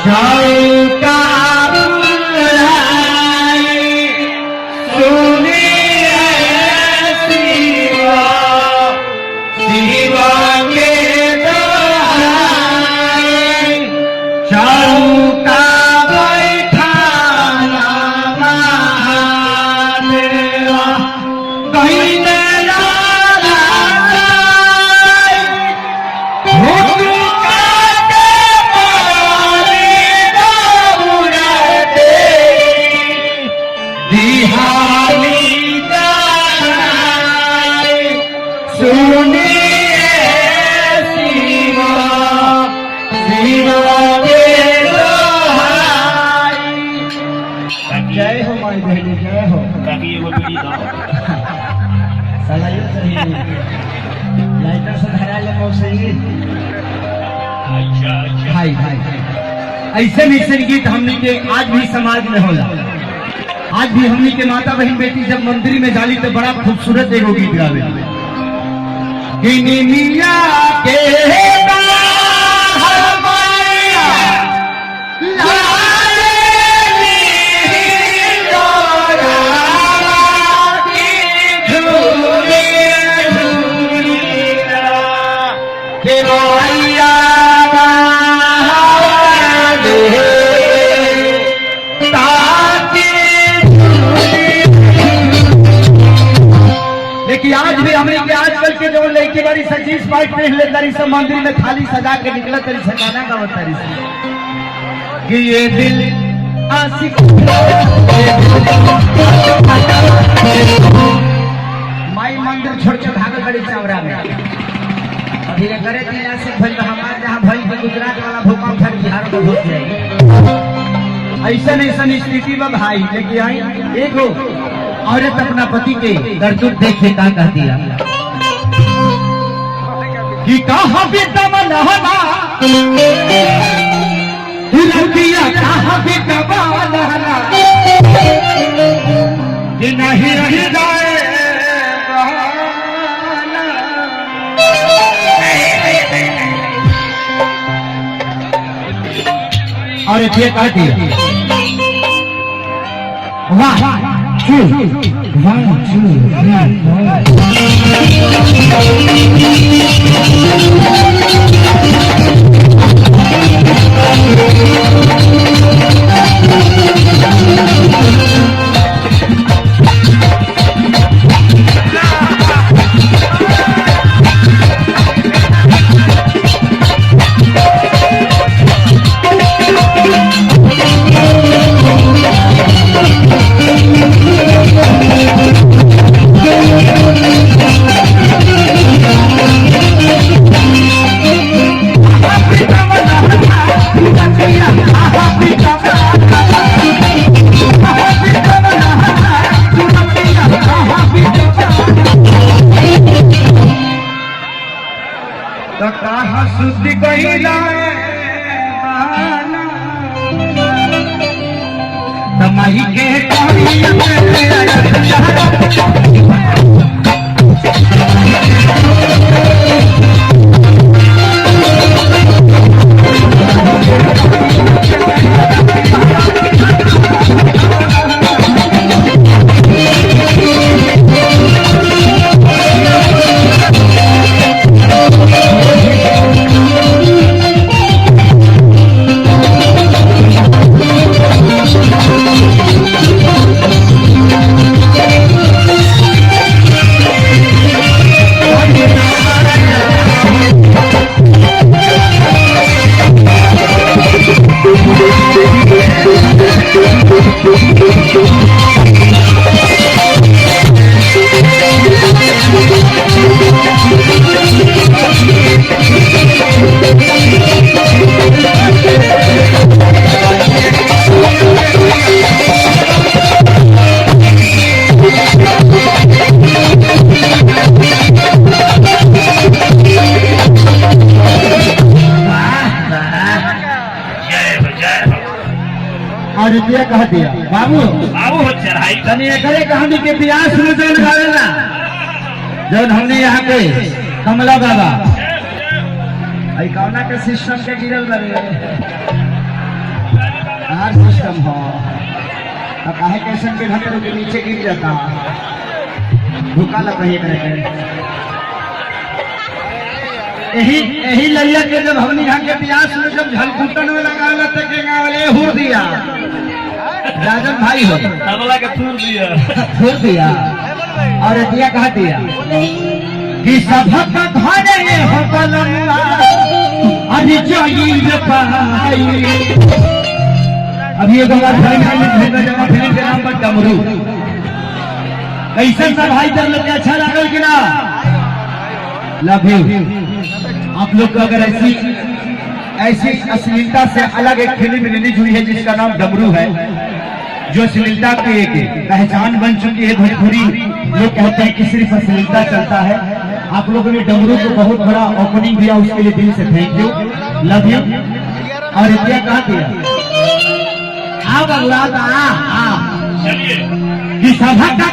चौका जय हो माई बहनी जय हो सलाइयो सही लाइटर से धरा ले मौसी भाई भाई ऐसे गीत हमने के आज भी समाज में होला। आज भी हमने के माता बहन बेटी जब मंदिर में जाली तो बड़ा खूबसूरत एगो गीत गावे मिया के लेकिन आज भी हमें आजकल के जो लड़की बारी सजीश बाइक पहन ले तारी सब मंदिर में थाली सजा के निकला तारी सजाना का बतारी कि ये दिल आशिक माई मंदिर छोड़ के भागल बड़ी चावरा में अभी करे दिन आशिक भइल हमारे जहां भइल गुजरात वाला भूकंप फिर बिहार को हो जाएगी। ऐसा स्थिति में भाई लेकिन आई एगो औरत अपना पति के करतूत देखे का कहती है कि कहाँ बेटा मनहना लड़किया कहाँ बेटा मनहना कि नहीं रह जाए और ये कहती है वाह 1 2 शुद्धि कहिला तमाही के कह दिया बाबू बाबू हो चढ़ाई तनी एकरे कहानी के बियाह शुरू जन गावेला जब हमने यहाँ पे कमला बाबा आई कौना के सिस्टम के गिरल बने हर सिस्टम हो तो काहे कैसन के घंटे के नीचे गिर जाता धोखा लग रही है। यही लैया के जब हमने यहाँ के प्यास में जब झलकुटन में लगा लेते के गावले हुर दिया राजन भाई हो तबला के फूर दिया और दिया कहा दिया कि सभा का घरे हो कलमा अरे जाई पाई। अभी एक बार भाई जमा फिल्म के नाम पर डमरू कैसे सब भाई कर लोग अच्छा लागल कि ना लव यू। आप लोग को अगर ऐसी अश्लीलता से अलग एक फिल्म रिलीज हुई है जिसका नाम डमरू है, जो अश्लीलता की एक पहचान बन चुकी है भोजपुरी लोग कहते हैं कि सिर्फ अश्लीलता चलता है। आप लोगों ने डमरू को बहुत बड़ा ओपनिंग दिया, उसके लिए दिल से थैंक यू, लव यू। और क्या कहा दिया आप अनुराग कि सभा का